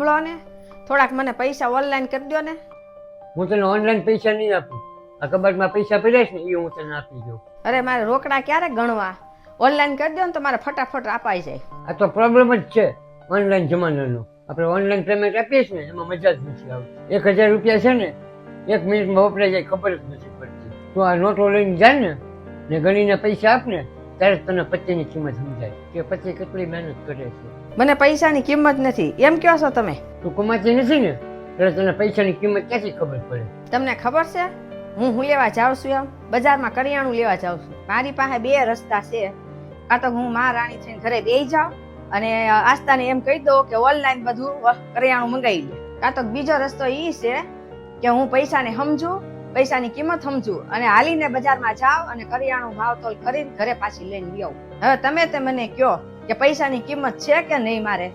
સાંભળો ને, થોડાક મને પૈસા ઓનલાઈન કરી દો ને. હું તને ઓનલાઈન પૈસા નહીં આપું. આ કબાટમાં પૈસા પડ્યા છે ને એ હું તને આપી દઉં. અરે મારે રોકડા ક્યારે ગણવા, ઓનલાઈન કરી દો ને તો મારે ફટાફટ અપાઈ જાય. આ તો પ્રોબ્લેમ જ છે ઓનલાઈન જમાનાનો. આપણે ઓનલાઈન પેમેન્ટ આપીએ છીએ ને એમાં મજા જ નથી આવતી. 1000 રૂપિયા છે ને 1 મિનિટમાં વપરાઈ જાય, ખબર જ નથી પડતી. તું આ નોટો લઈને જાય ને ગણીને પૈસા આપ ને ત્યારે તને પતિની કિંમત સમજાય કે પતિ કેટલી મહેનત કરે છે. મને પૈસાની કિંમત નથી એમ કહો છો તમે? તું કમાતી નથી ને એટલે તને પૈસાની કિંમત ક્યાંથી ખબર પડે? તમને ખબર છે હું લેવા જાઉં છું? એમ બજારમાં કરિયાણું લેવા જાઉં છું. મારી પાસે 2 રસ્તા છે. કાં તો હું મહારાણી થઈને ઘરે બેસી જાઉં અને આસ્તાને એમ કહી દઉં કે ઓનલાઈન બધું કરિયાણું મંગાવી લે. કાં તો બીજો રસ્તો એ છે કે હું પૈસાને સમજું, પૈસાની કિંમત સમજું અને હાલીને બજારમાં જાઉં અને કરિયાણું ભાવતોલ કરીને ઘરે પાછી લઈને આવું. હવે તમે તે મને કહો કે પૈસાની કિંમત છે કે નહીં મારે?